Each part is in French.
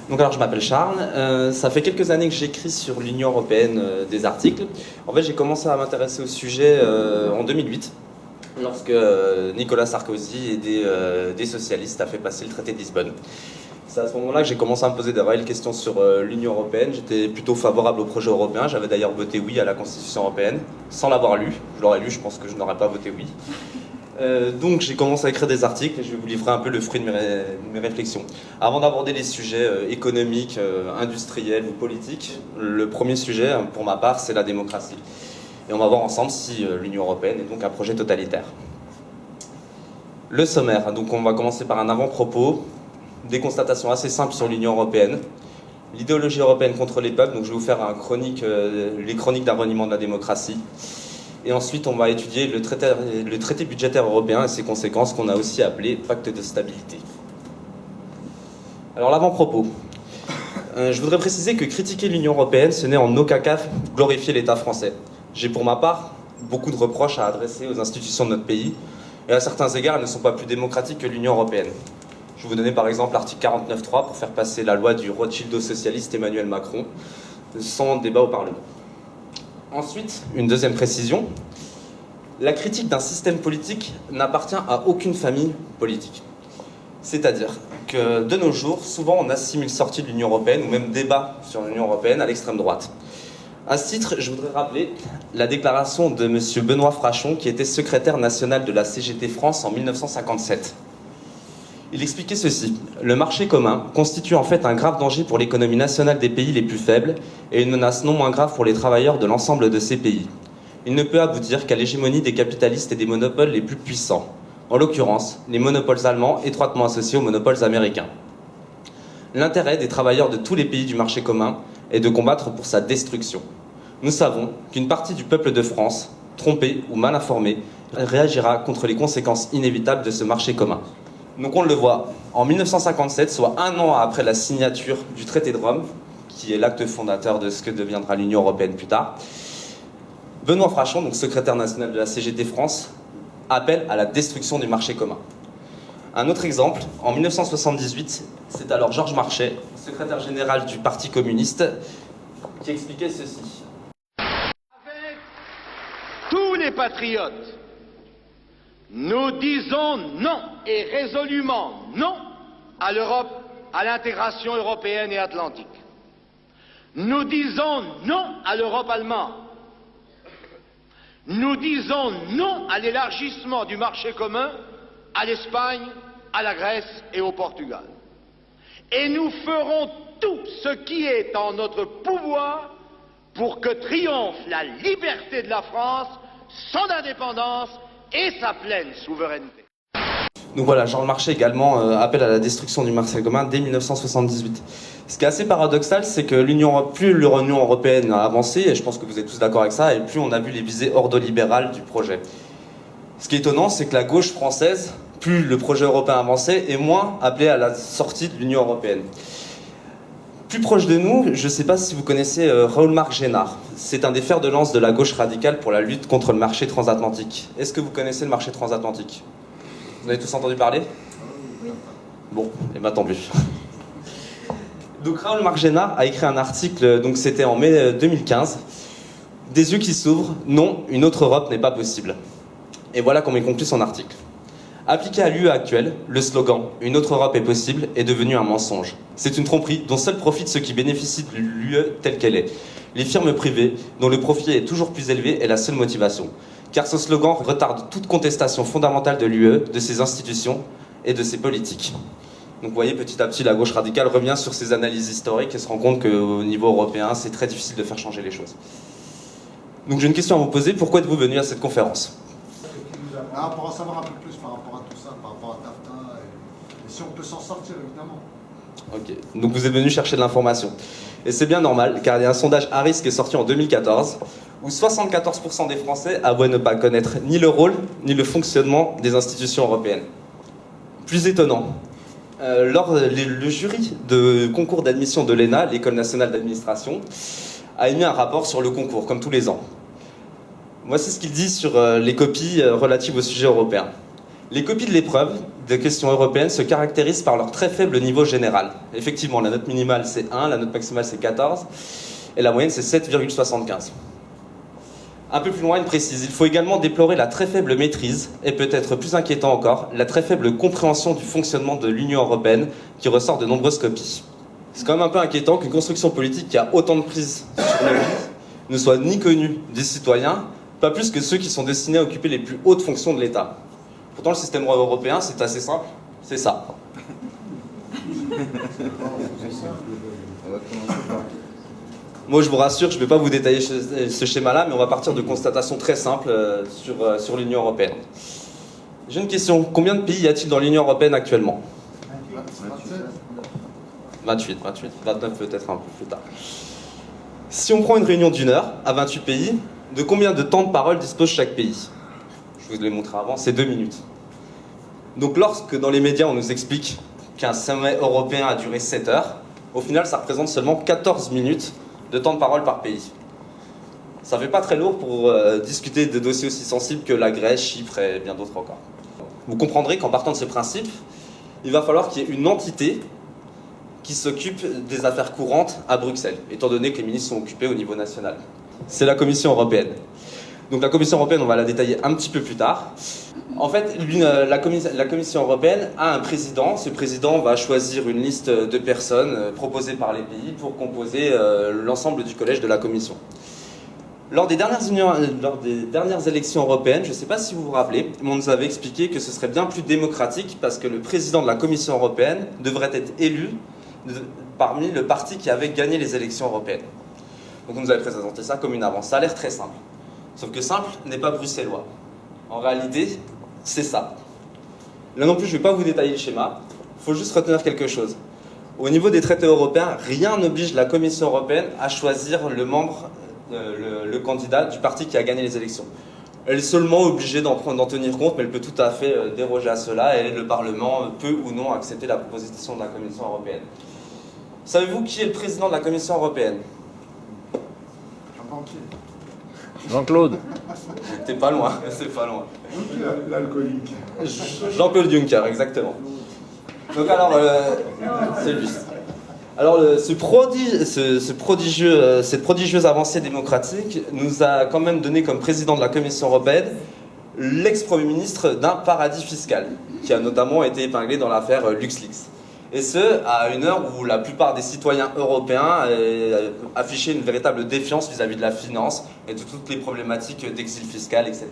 Donc alors je m'appelle Charles, ça fait quelques années que j'écris sur l'Union Européenne des articles. En fait j'ai commencé à m'intéresser au sujet en 2008, lorsque Nicolas Sarkozy et des socialistes a fait passer le traité de Lisbonne. C'est à ce moment-là que j'ai commencé à me poser des réelles questions sur l'Union Européenne. J'étais plutôt favorable au projet européen, j'avais d'ailleurs voté oui à la Constitution européenne, sans l'avoir lu. Je l'aurais lu, je pense que je n'aurais pas voté oui. Donc j'ai commencé à écrire des articles et je vais vous livrer un peu le fruit de mes réflexions. Avant d'aborder les sujets économiques, industriels ou politiques, le premier sujet pour ma part c'est la démocratie. Et on va voir ensemble si l'Union Européenne est donc un projet totalitaire. Le sommaire, donc on va commencer par un avant-propos, des constatations assez simples sur l'Union Européenne, l'idéologie européenne contre les peuples, donc je vais vous faire les chroniques d'un reniement de la démocratie. Et ensuite, on va étudier le traité budgétaire européen et ses conséquences qu'on a aussi appelé pacte de stabilité. Alors l'avant-propos. Je voudrais préciser que critiquer l'Union européenne, ce n'est en aucun cas glorifier l'État français. J'ai pour ma part beaucoup de reproches à adresser aux institutions de notre pays, et à certains égards, elles ne sont pas plus démocratiques que l'Union européenne. Je vais vous donner par exemple l'article 49.3 pour faire passer la loi du Rothschildo-socialiste Emmanuel Macron, sans débat au Parlement. Ensuite, une deuxième précision, la critique d'un système politique n'appartient à aucune famille politique. C'est-à-dire que de nos jours, souvent on assimile sortie de l'Union Européenne ou même débat sur l'Union Européenne à l'extrême droite. À ce titre, je voudrais rappeler la déclaration de M. Benoît Frachon, qui était secrétaire national de la CGT France en 1957. Il expliquait ceci: le marché commun constitue en fait un grave danger pour l'économie nationale des pays les plus faibles et une menace non moins grave pour les travailleurs de l'ensemble de ces pays. Il ne peut aboutir qu'à l'hégémonie des capitalistes et des monopoles les plus puissants, en l'occurrence les monopoles allemands étroitement associés aux monopoles américains. L'intérêt des travailleurs de tous les pays du marché commun est de combattre pour sa destruction. Nous savons qu'une partie du peuple de France, trompée ou mal informée, réagira contre les conséquences inévitables de ce marché commun. Donc on le voit, en 1957, soit un an après la signature du traité de Rome, qui est l'acte fondateur de ce que deviendra l'Union Européenne plus tard, Benoît Frachon, donc secrétaire national de la CGT France, appelle à la destruction du marché commun. Un autre exemple, en 1978, c'est alors Georges Marchais, secrétaire général du Parti communiste, qui expliquait ceci. Avec tous les patriotes, nous disons non, et résolument non, à l'Europe, à l'intégration européenne et atlantique. Nous disons non à l'Europe allemande. Nous disons non à l'élargissement du marché commun à l'Espagne, à la Grèce et au Portugal. Et nous ferons tout ce qui est en notre pouvoir pour que triomphe la liberté de la France, son indépendance et sa pleine souveraineté. Donc voilà, Jean Marchais également appelle à la destruction du marché commun dès 1978. Ce qui est assez paradoxal, c'est que plus l'Union européenne a avancé, et je pense que vous êtes tous d'accord avec ça, et plus on a vu les visées ordolibérales du projet. Ce qui est étonnant, c'est que la gauche française, plus le projet européen avançait, et moins appelée à la sortie de l'Union européenne. Plus proche de nous, je ne sais pas si vous connaissez Raoul-Marc Génard. C'est un des fers de lance de la gauche radicale pour la lutte contre le marché transatlantique. Est-ce que vous connaissez le marché transatlantique ? Vous avez tous entendu parler ? Oui. Bon, et bien tant mieux. Donc Raoul-Marc Génard a écrit un article, donc c'était en mai 2015. Des yeux qui s'ouvrent, non, une autre Europe n'est pas possible. Et voilà comment il conclut son article. Appliqué à l'UE actuelle, le slogan « Une autre Europe est possible » est devenu un mensonge. C'est une tromperie dont seuls profitent ceux qui bénéficient de l'UE telle qu'elle est. Les firmes privées, dont le profit est toujours plus élevé, est la seule motivation. Car ce slogan retarde toute contestation fondamentale de l'UE, de ses institutions et de ses politiques. Donc vous voyez, petit à petit, la gauche radicale revient sur ses analyses historiques et se rend compte qu'au niveau européen, c'est très difficile de faire changer les choses. Donc j'ai une question à vous poser, pourquoi êtes-vous venu à cette conférence ? Pour en savoir un peu plus par rapport à tout ça, par rapport à TAFTA, et si on peut s'en sortir, évidemment. Ok, donc vous êtes venu chercher de l'information. Et c'est bien normal, car il y a un sondage Harris qui est sorti en 2014, où 74% des Français avouaient ne pas connaître ni le rôle, ni le fonctionnement des institutions européennes. Plus étonnant, le jury de concours d'admission de l'ENA, l'École nationale d'administration, a émis un rapport sur le concours, comme tous les ans. Voici ce qu'il dit sur les copies relatives au sujet européen. Les copies de l'épreuve des questions européennes se caractérisent par leur très faible niveau général. Effectivement, la note minimale c'est 1, la note maximale c'est 14, et la moyenne c'est 7,75. Un peu plus loin, il précise, il faut également déplorer la très faible maîtrise, et peut-être plus inquiétant encore, la très faible compréhension du fonctionnement de l'Union européenne qui ressort de nombreuses copies. C'est quand même un peu inquiétant qu'une construction politique qui a autant de prise sur nos vies ne soit ni connue des citoyens, pas plus que ceux qui sont destinés à occuper les plus hautes fonctions de l'État. Pourtant, le système européen, c'est assez simple, c'est ça. Moi, je vous rassure, je ne vais pas vous détailler ce schéma-là, mais on va partir de constatations très simples sur l'Union européenne. J'ai une question. Combien de pays y a-t-il dans l'Union européenne actuellement ? 28, 29 peut-être un peu plus tard. Si on prend une réunion d'une heure à 28 pays, de combien de temps de parole dispose chaque pays ? Je vous l'ai montré avant, c'est 2 minutes. Donc lorsque dans les médias on nous explique qu'un sommet européen a duré 7 heures, au final ça représente seulement 14 minutes de temps de parole par pays. Ça fait pas très lourd pour discuter de dossiers aussi sensibles que la Grèce, Chypre et bien d'autres encore. Vous comprendrez qu'en partant de ce principe, il va falloir qu'il y ait une entité qui s'occupe des affaires courantes à Bruxelles, étant donné que les ministres sont occupés au niveau national. C'est la Commission européenne. Donc la Commission européenne, on va la détailler un petit peu plus tard. En fait, la Commission européenne a un président. Ce président va choisir une liste de personnes proposées par les pays pour composer l'ensemble du collège de la Commission. Lors des dernières élections européennes, je ne sais pas si vous vous rappelez, mais on nous avait expliqué que ce serait bien plus démocratique parce que le président de la Commission européenne devrait être élu parmi le parti qui avait gagné les élections européennes. Donc on nous avait présenté ça comme une avance. Ça a l'air très simple. Sauf que simple n'est pas bruxellois. En réalité, c'est ça. Là non plus, je ne vais pas vous détailler le schéma. Il faut juste retenir quelque chose. Au niveau des traités européens, rien n'oblige la Commission européenne à choisir le membre, le candidat du parti qui a gagné les élections. Elle est seulement obligée d'en tenir compte, mais elle peut tout à fait déroger à cela et le Parlement peut ou non accepter la proposition de la Commission européenne. Savez-vous qui est le président de la Commission européenne ? Jean-Claude. T'es pas loin, c'est pas loin. L'alcoolique. Jean-Claude Juncker, exactement. Donc alors, c'est lui. Alors, cette prodigieuse avancée démocratique nous a quand même donné comme président de la Commission européenne l'ex-premier ministre d'un paradis fiscal, qui a notamment été épinglé dans l'affaire LuxLeaks. Et ce, à une heure où la plupart des citoyens européens affichaient une véritable défiance vis-à-vis de la finance et de toutes les problématiques d'exil fiscal, etc.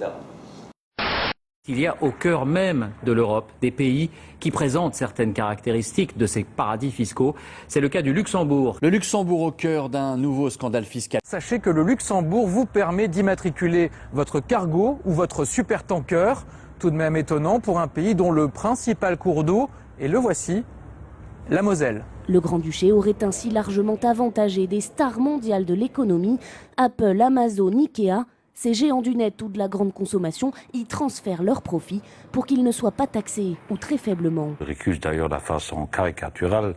Il y a au cœur même de l'Europe des pays qui présentent certaines caractéristiques de ces paradis fiscaux. C'est le cas du Luxembourg. Le Luxembourg au cœur d'un nouveau scandale fiscal. Sachez que le Luxembourg vous permet d'immatriculer votre cargo ou votre supertanker. Tout de même étonnant pour un pays dont le principal cours d'eau, et le voici, la Moselle. Le Grand-Duché aurait ainsi largement avantagé des stars mondiales de l'économie, Apple, Amazon, Ikea. Ces géants du net ou de la grande consommation y transfèrent leurs profits pour qu'ils ne soient pas taxés ou très faiblement. Je récuse d'ailleurs la façon caricaturale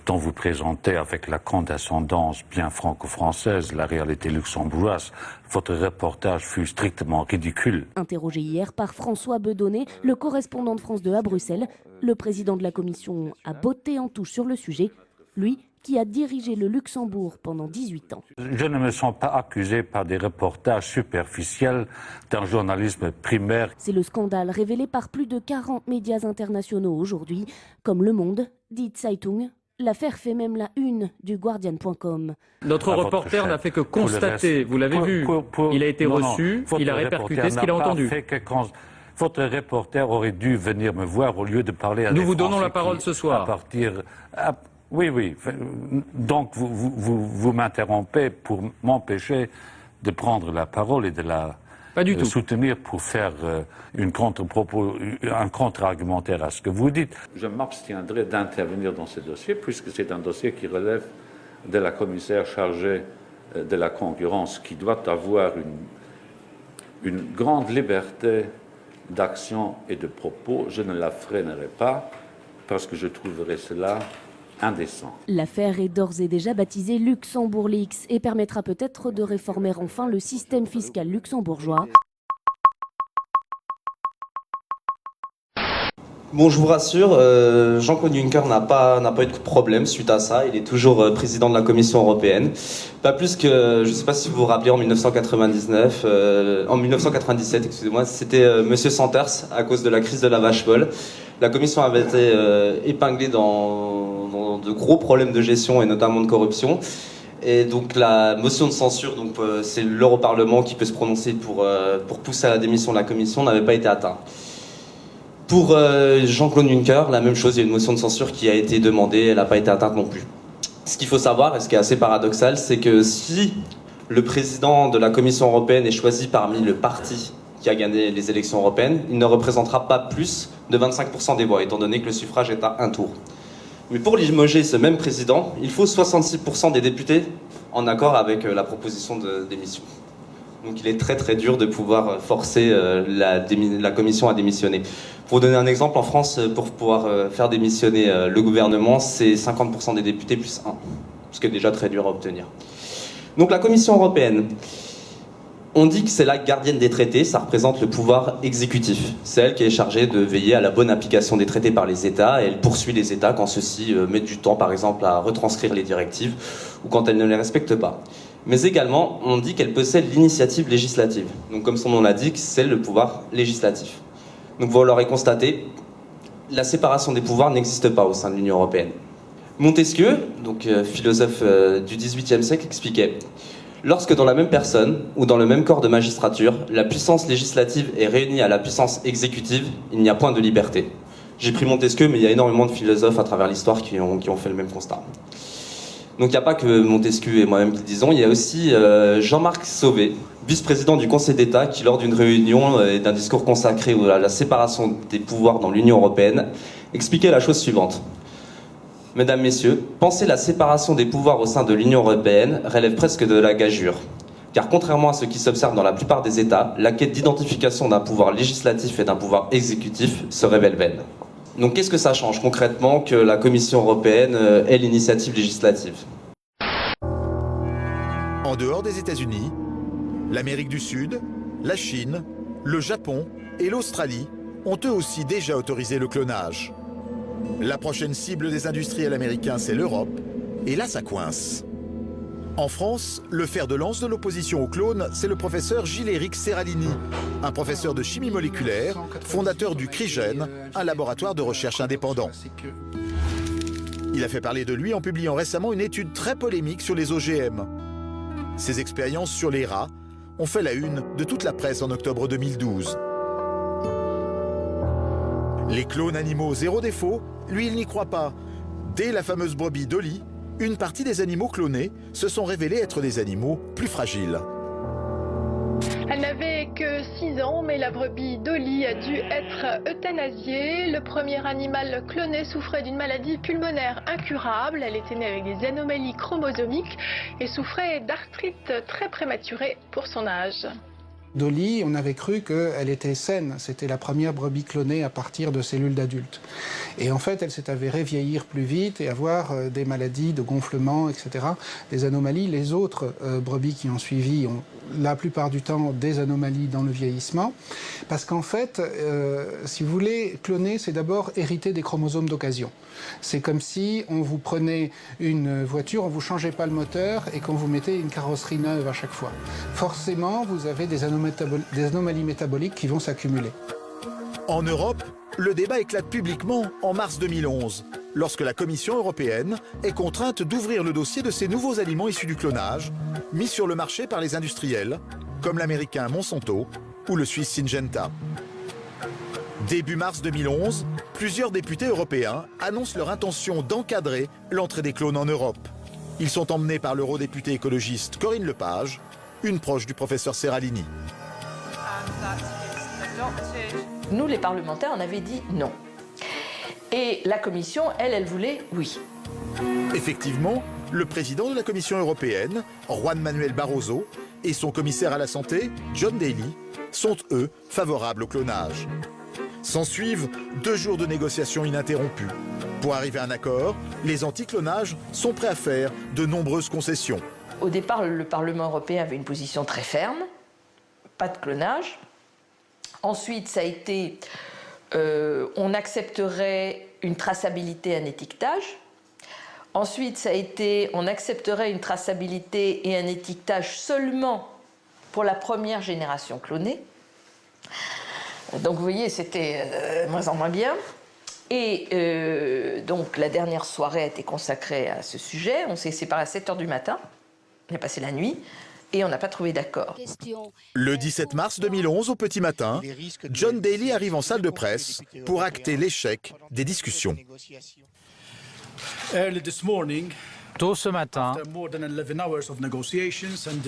dont vous présentez avec la condescendance bien franco-française la réalité luxembourgeoise. Votre reportage fut strictement ridicule. Interrogé hier par François Bedonnet, le correspondant de France 2 à Bruxelles, le président de la Commission a botté en touche sur le sujet. Lui, qui a dirigé le Luxembourg pendant 18 ans. Je ne me sens pas accusé par des reportages superficiels d'un journalisme primaire. C'est le scandale révélé par plus de 40 médias internationaux aujourd'hui, comme Le Monde, Die Zeitung. L'affaire fait même la une du Guardian.com. Notre reporter n'a fait que constater, vous l'avez vu, il a été reçu, il a répercuté ce qu'il a entendu. Votre reporter aurait dû venir me voir au lieu de parler à Nous des vous donnons Français la parole qui, ce soir. Oui. Donc vous m'interrompez pour m'empêcher de prendre la parole et de la soutenir pour faire un contre-argumentaire à ce que vous dites. Je m'abstiendrai d'intervenir dans ce dossier puisque c'est un dossier qui relève de la commissaire chargée de la concurrence qui doit avoir une grande liberté d'action et de propos. Je ne la freinerai pas parce que je trouverai cela indécent. L'affaire est d'ores et déjà baptisée Luxembourg Leaks et permettra peut-être de réformer enfin le système fiscal luxembourgeois. Bon, je vous rassure, Jean-Claude Juncker n'a pas eu de problème suite à ça. Il est toujours président de la Commission européenne. Pas plus que, je ne sais pas si vous vous rappelez, en 1997, excusez-moi, c'était Monsieur Sanders à cause de la crise de la vache folle. La Commission avait été épinglée dans de gros problèmes de gestion et notamment de corruption. Et donc la motion de censure, donc c'est l'Europarlement qui peut se prononcer pour pousser à la démission de la Commission, n'avait pas été atteinte. Pour Jean-Claude Juncker, la même chose, il y a une motion de censure qui a été demandée, elle n'a pas été atteinte non plus. Ce qu'il faut savoir, et ce qui est assez paradoxal, c'est que si le président de la Commission européenne est choisi parmi le parti qui a gagné les élections européennes, il ne représentera pas plus de 25% des voix, étant donné que le suffrage est à un tour. Mais pour limoger ce même président, il faut 66% des députés en accord avec la proposition de démission. Donc il est très très dur de pouvoir forcer la commission à démissionner. Pour vous donner un exemple, en France, pour pouvoir faire démissionner le gouvernement, c'est 50% des députés plus 1, ce qui est déjà très dur à obtenir. Donc la Commission européenne, on dit que c'est la gardienne des traités, ça représente le pouvoir exécutif. C'est elle qui est chargée de veiller à la bonne application des traités par les États, et elle poursuit les États quand ceux-ci mettent du temps, par exemple, à retranscrire les directives, ou quand elles ne les respectent pas. Mais également, on dit qu'elle possède l'initiative législative. Donc comme son nom l'indique, c'est le pouvoir législatif. Donc vous l'aurez constaté, la séparation des pouvoirs n'existe pas au sein de l'Union européenne. Montesquieu, donc philosophe du XVIIIe siècle, expliquait: lorsque dans la même personne ou dans le même corps de magistrature, la puissance législative est réunie à la puissance exécutive, il n'y a point de liberté. J'ai pris Montesquieu, mais il y a énormément de philosophes à travers l'histoire qui ont fait le même constat. Donc il n'y a pas que Montesquieu et moi-même qui le disons, il y a aussi Jean-Marc Sauvé, vice-président du Conseil d'État, qui lors d'une réunion et d'un discours consacré à la séparation des pouvoirs dans l'Union européenne, expliquait la chose suivante. Mesdames, Messieurs, penser la séparation des pouvoirs au sein de l'Union européenne relève presque de la gageure. Car contrairement à ce qui s'observe dans la plupart des États, la quête d'identification d'un pouvoir législatif et d'un pouvoir exécutif se révèle vaine. Donc qu'est-ce que ça change concrètement que la Commission européenne ait l'initiative législative ? En dehors des États-Unis, l'Amérique du Sud, la Chine, le Japon et l'Australie ont eux aussi déjà autorisé le clonage. La prochaine cible des industriels américains, c'est l'Europe, et là ça coince. En France, le fer de lance de l'opposition au clone, c'est le professeur Gilles-Éric Serralini, un professeur de chimie moléculaire, fondateur du CRIGEN, un laboratoire de recherche indépendant. Il a fait parler de lui en publiant récemment une étude très polémique sur les OGM. Ses expériences sur les rats ont fait la une de toute la presse en octobre 2012. Les clones animaux zéro défaut, lui il n'y croit pas. Dès la fameuse brebis Dolly, une partie des animaux clonés se sont révélés être des animaux plus fragiles. Elle n'avait que 6 ans, mais la brebis Dolly a dû être euthanasiée. Le premier animal cloné souffrait d'une maladie pulmonaire incurable. Elle était née avec des anomalies chromosomiques et souffrait d'arthrite très prématurée pour son âge. Dolly, on avait cru qu'elle était saine. C'était la première brebis clonée à partir de cellules d'adultes. Et en fait, elle s'est avérée vieillir plus vite et avoir des maladies de gonflement, etc., des anomalies. Les autres brebis qui ont suivi ont la plupart du temps des anomalies dans le vieillissement. Parce qu'en fait, si vous voulez, cloner, c'est d'abord hériter des chromosomes d'occasion. C'est comme si on vous prenait une voiture, on ne vous changeait pas le moteur et qu'on vous mettait une carrosserie neuve à chaque fois. Forcément, vous avez des anomalies métaboliques qui vont s'accumuler. En Europe, le débat éclate publiquement en mars 2011, lorsque la Commission européenne est contrainte d'ouvrir le dossier de ces nouveaux aliments issus du clonage, mis sur le marché par les industriels, comme l'américain Monsanto ou le suisse Syngenta. Début mars 2011, plusieurs députés européens annoncent leur intention d'encadrer l'entrée des clones en Europe. Ils sont emmenés par l'eurodéputée écologiste Corinne Lepage, une proche du professeur Serralini. Nous, les parlementaires, on avait dit non. Et la Commission, elle voulait oui. Effectivement, le président de la Commission européenne, Juan Manuel Barroso, et son commissaire à la santé, John Daly, sont eux favorables au clonage. S'ensuivent 2 jours de négociations ininterrompues. Pour arriver à un accord, les anti-clonages sont prêts à faire de nombreuses concessions. Au départ, le Parlement européen avait une position très ferme, pas de clonage. Ensuite, ça a été on accepterait une traçabilité, un étiquetage. Ensuite, ça a été, on accepterait une traçabilité et un étiquetage seulement pour la première génération clonée. Donc vous voyez, c'était moins en moins bien. Et donc la dernière soirée a été consacrée à ce sujet. On s'est séparés à 7 h du matin. On a passé la nuit et on n'a pas trouvé d'accord. Le 17 mars 2011, au petit matin, John Daly arrive en salle de presse pour acter l'échec des discussions. Tôt ce matin,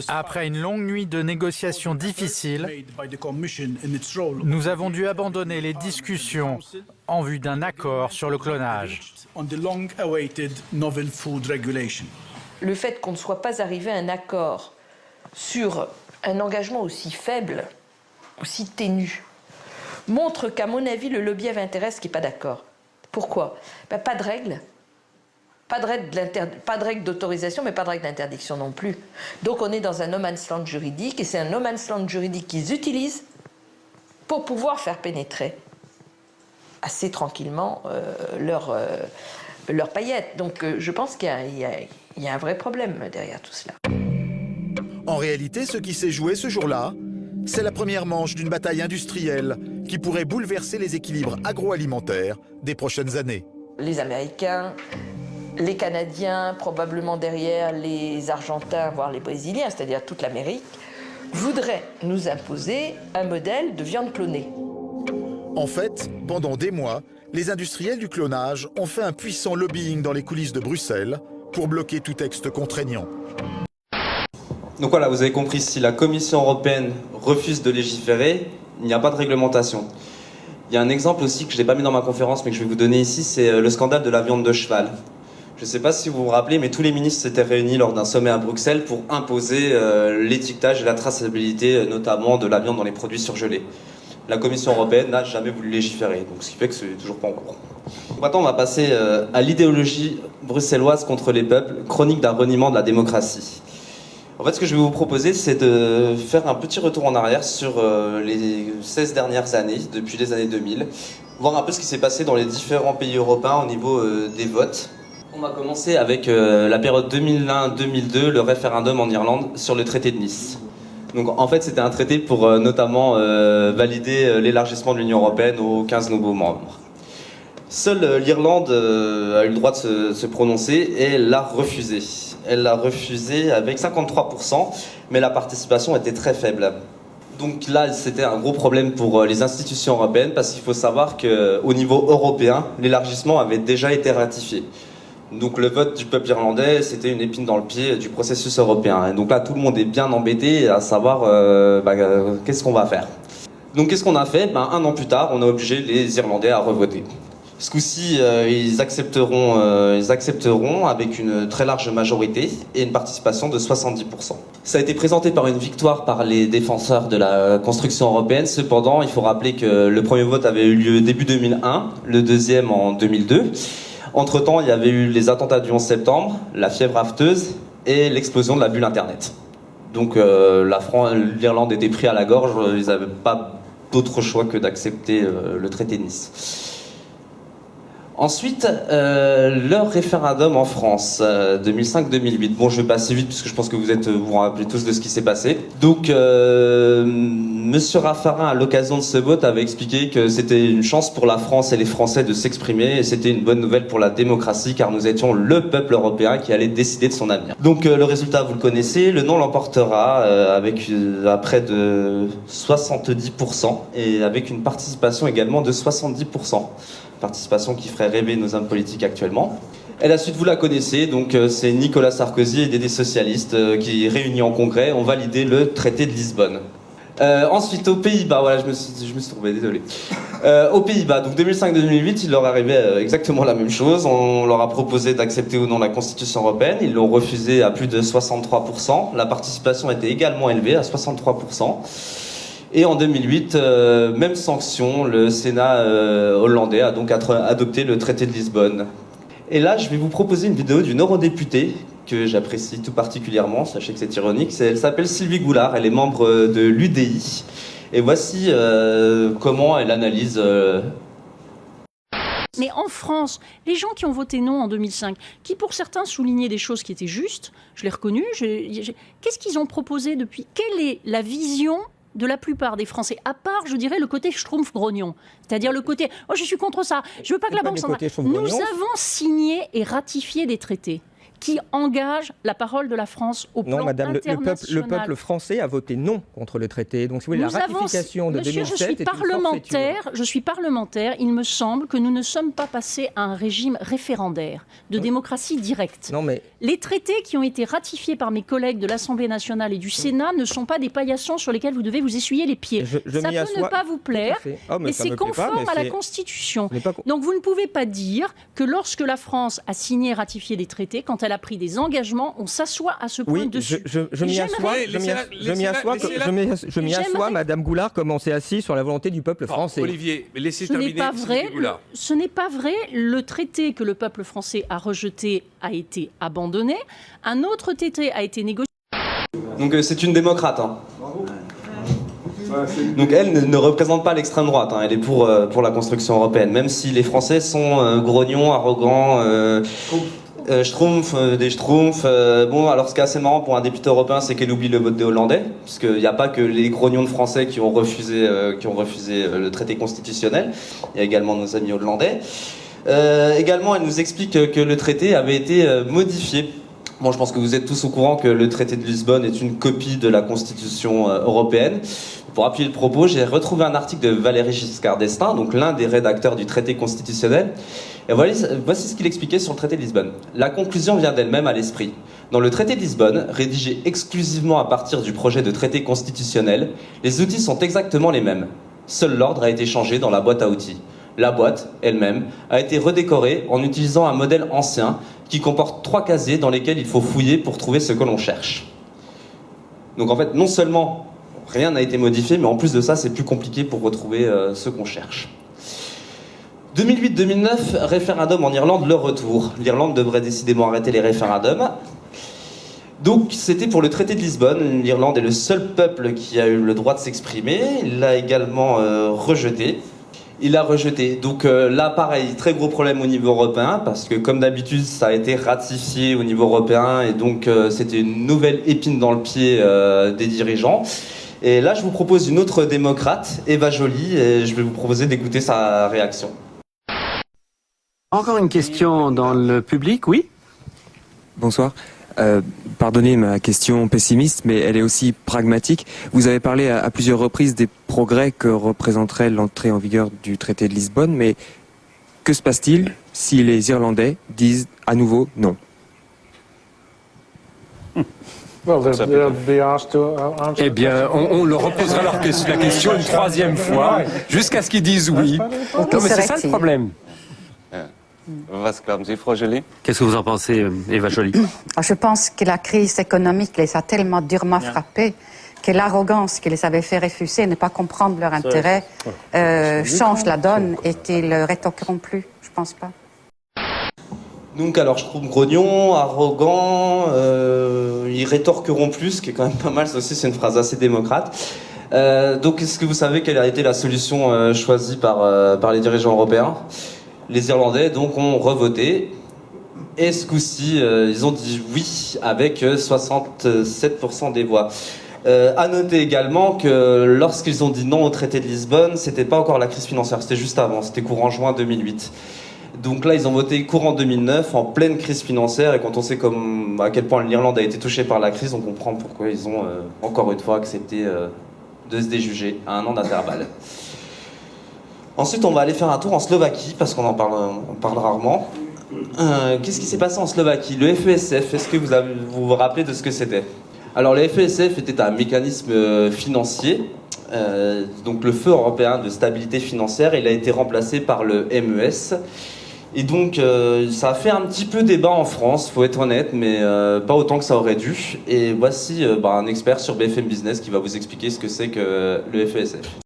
après une longue nuit de négociations difficiles, nous avons dû abandonner les discussions en vue d'un accord sur le clonage. Le fait qu'on ne soit pas arrivé à un accord sur un engagement aussi faible, aussi ténu, montre qu'à mon avis, le lobby avait intérêt à ce qu'il n'y ait pas d'accord. Pourquoi? Pas de règles. Pas de règle d'autorisation, mais pas de règle d'interdiction non plus. Donc on est dans un no man's land juridique, et c'est un no man's land juridique qu'ils utilisent pour pouvoir faire pénétrer assez tranquillement leurs paillettes. Donc je pense qu'il y a un vrai problème derrière tout cela. En réalité, ce qui s'est joué ce jour-là, c'est la première manche d'une bataille industrielle qui pourrait bouleverser les équilibres agroalimentaires des prochaines années. Les Américains, les Canadiens, probablement derrière les Argentins, voire les Brésiliens, c'est-à-dire toute l'Amérique, voudraient nous imposer un modèle de viande clonée. En fait, pendant des mois, les industriels du clonage ont fait un puissant lobbying dans les coulisses de Bruxelles pour bloquer tout texte contraignant. Donc voilà, vous avez compris, si la Commission européenne refuse de légiférer, il n'y a pas de réglementation. Il y a un exemple aussi que je n'ai pas mis dans ma conférence, mais que je vais vous donner ici, c'est le scandale de la viande de cheval. Je ne sais pas si vous vous rappelez, mais tous les ministres s'étaient réunis lors d'un sommet à Bruxelles pour imposer l'étiquetage et la traçabilité, notamment de la viande dans les produits surgelés. La Commission européenne n'a jamais voulu légiférer, donc ce qui fait que c'est toujours pas en cours. Maintenant, on va passer à l'idéologie bruxelloise contre les peuples, chronique d'un reniement de la démocratie. En fait, ce que je vais vous proposer, c'est de faire un petit retour en arrière sur les 16 dernières années, depuis les années 2000, voir un peu ce qui s'est passé dans les différents pays européens au niveau des votes. On va commencer avec la période 2001-2002, le référendum en Irlande sur le traité de Nice. Donc en fait, c'était un traité pour notamment valider l'élargissement de l'Union européenne aux 15 nouveaux membres. Seule l'Irlande a eu le droit de se prononcer et elle l'a refusé. Elle l'a refusé avec 53%, mais la participation était très faible. Donc là, c'était un gros problème pour les institutions européennes parce qu'il faut savoir qu'au niveau européen, l'élargissement avait déjà été ratifié. Donc le vote du peuple irlandais, c'était une épine dans le pied du processus européen. Et donc là, tout le monde est bien embêté à savoir qu'est-ce qu'on va faire. Donc qu'est-ce qu'on a fait? Un an plus tard, on a obligé les Irlandais à revoter. Ce coup-ci, ils accepteront avec une très large majorité et une participation de 70%. Ça a été présenté par une victoire par les défenseurs de la construction européenne. Cependant, il faut rappeler que le premier vote avait eu lieu début 2001, le deuxième en 2002. Entre-temps, il y avait eu les attentats du 11 septembre, la fièvre afteuse et l'explosion de la bulle Internet. Donc l'Irlande était prise à la gorge, ils n'avaient pas d'autre choix que d'accepter le traité de Nice. Ensuite, leur référendaum en France, 2005-2008. Bon, je vais passer vite puisque je pense que vous vous rappelez tous de ce qui s'est passé. Donc, Monsieur Raffarin, à l'occasion de ce vote, avait expliqué que c'était une chance pour la France et les Français de s'exprimer et c'était une bonne nouvelle pour la démocratie car nous étions le peuple européen qui allait décider de son avenir. Donc, le résultat, vous le connaissez, le non l'emportera avec à près de 70% et avec une participation également de 70%. Participation qui ferait rêver nos hommes politiques actuellement. Et la suite, vous la connaissez, donc c'est Nicolas Sarkozy et des socialistes qui, réunis en congrès, ont validé le traité de Lisbonne. Ensuite, aux Pays-Bas, voilà, je me suis trompé, désolé. Aux Pays-Bas, donc 2005-2008, il leur arrivait exactement la même chose. On leur a proposé d'accepter ou non la Constitution européenne. Ils l'ont refusé à plus de 63%. La participation était également élevée à 63%. Et en 2008, même sanction, le Sénat hollandais a donc adopté le traité de Lisbonne. Et là, je vais vous proposer une vidéo d'une eurodéputée que j'apprécie tout particulièrement, sachez que c'est ironique. Elle s'appelle Sylvie Goulard, elle est membre de l'UDI. Et voici comment elle analyse Mais en France, les gens qui ont voté non en 2005, qui pour certains soulignaient des choses qui étaient justes, je l'ai reconnu, qu'est-ce qu'ils ont proposé depuis? Quelle est la vision de la plupart des Français, à part, je dirais, le côté schtroumpf-grognon, c'est-à-dire le côté « oh, je suis contre ça, je veux pas que la Banque centrale ». Nous avons signé et ratifié des traités qui engage la parole de la France au plan international. Non, madame, le peuple français a voté non contre le traité. Donc, si vous voulez, la ratification de 2007 je suis parlementaire. Il me semble que nous ne sommes pas passés à un régime référendaire de démocratie directe. Non, mais... Les traités qui ont été ratifiés par mes collègues de l'Assemblée nationale et du Sénat ne sont pas des paillassons sur lesquels vous devez vous essuyer les pieds. Ça peut ne pas vous plaire, mais c'est conforme à la Constitution. Donc, vous ne pouvez pas dire que lorsque la France a signé et ratifié des traités, quand elle a pris des engagements, on s'assoit à ce point dessus. Je m'y assois, Madame Goulard, comme on s'est assis sur la volonté du peuple français. Olivier, laissez terminer. Ce n'est pas vrai. Le traité que le peuple français a rejeté a été abandonné. Un autre traité a été négocié. Donc c'est une démocrate. Hein. Donc elle ne représente pas l'extrême droite. Hein. Elle est pour la construction européenne. Même si les Français sont grognons, arrogants... des schtroumpfs. Bon, alors ce qui est assez marrant pour un député européen, c'est qu'elle oublie le vote des Hollandais, parce qu'il n'y a pas que les grognons de Français qui ont refusé le traité constitutionnel. Il y a également nos amis hollandais. Également, elle nous explique que le traité avait été modifié. Bon, je pense que vous êtes tous au courant que le traité de Lisbonne est une copie de la Constitution européenne. Pour appuyer le propos, j'ai retrouvé un article de Valéry Giscard d'Estaing, donc l'un des rédacteurs du traité constitutionnel. Et voici ce qu'il expliquait sur le traité de Lisbonne. La conclusion vient d'elle-même à l'esprit. Dans le traité de Lisbonne, rédigé exclusivement à partir du projet de traité constitutionnel, les outils sont exactement les mêmes. Seul l'ordre a été changé dans la boîte à outils. La boîte, elle-même, a été redécorée en utilisant un modèle ancien qui comporte 3 casiers dans lesquels il faut fouiller pour trouver ce que l'on cherche. Donc en fait, non seulement rien n'a été modifié, mais en plus de ça, c'est plus compliqué pour retrouver ce qu'on cherche. 2008-2009, référendum en Irlande, le retour. L'Irlande devrait décidément arrêter les référendums. Donc c'était pour le traité de Lisbonne. L'Irlande est le seul peuple qui a eu le droit de s'exprimer. Il l'a également rejeté. Il l'a rejeté. Donc là, pareil, très gros problème au niveau européen, parce que comme d'habitude, ça a été ratifié au niveau européen, et donc c'était une nouvelle épine dans le pied des dirigeants. Et là, je vous propose une autre démocrate, Eva Joly, et je vais vous proposer d'écouter sa réaction. Encore une question dans le public, oui? Bonsoir. Pardonnez ma question pessimiste, mais elle est aussi pragmatique. Vous avez parlé à plusieurs reprises des progrès que représenterait l'entrée en vigueur du traité de Lisbonne, mais que se passe-t-il si les Irlandais disent à nouveau non? Eh bien, on leur reposera la question une 3e fois, jusqu'à ce qu'ils disent oui. Non, mais c'est ça le problème. Qu'est-ce que vous en pensez, Eva Joly? Je pense que la crise économique les a tellement durement frappés que l'arrogance qui les avait fait refuser, ne pas comprendre leur intérêt, change la donne et qu'ils ne rétorqueront plus. Je pense pas. Donc alors, je trouve grognon, arrogant, ils rétorqueront plus, ce qui est quand même pas mal, ça aussi c'est une phrase assez démocrate. Donc est-ce que vous savez quelle a été la solution choisie par les dirigeants européens? Les Irlandais donc ont revoté, et ce coup-ci ils ont dit oui avec 67% des voix. À noter également que lorsqu'ils ont dit non au traité de Lisbonne, c'était pas encore la crise financière, c'était juste avant, c'était courant juin 2008. Donc là, ils ont voté courant 2009, en pleine crise financière, et quand on sait à quel point l'Irlande a été touchée par la crise, on comprend pourquoi ils ont encore une fois accepté de se déjuger à 1 an d'intervalle. Ensuite, on va aller faire un tour en Slovaquie, parce qu'on on parle rarement. Qu'est-ce qui s'est passé en Slovaquie? Le FESF, est-ce que vous vous rappelez de ce que c'était? Alors, le FESF était un mécanisme financier, donc le Fonds européen de stabilité financière. Il a été remplacé par le MES. Et donc, ça a fait un petit peu débat en France, faut être honnête, mais pas autant que ça aurait dû. Et voici un expert sur BFM Business qui va vous expliquer ce que c'est que le FESF.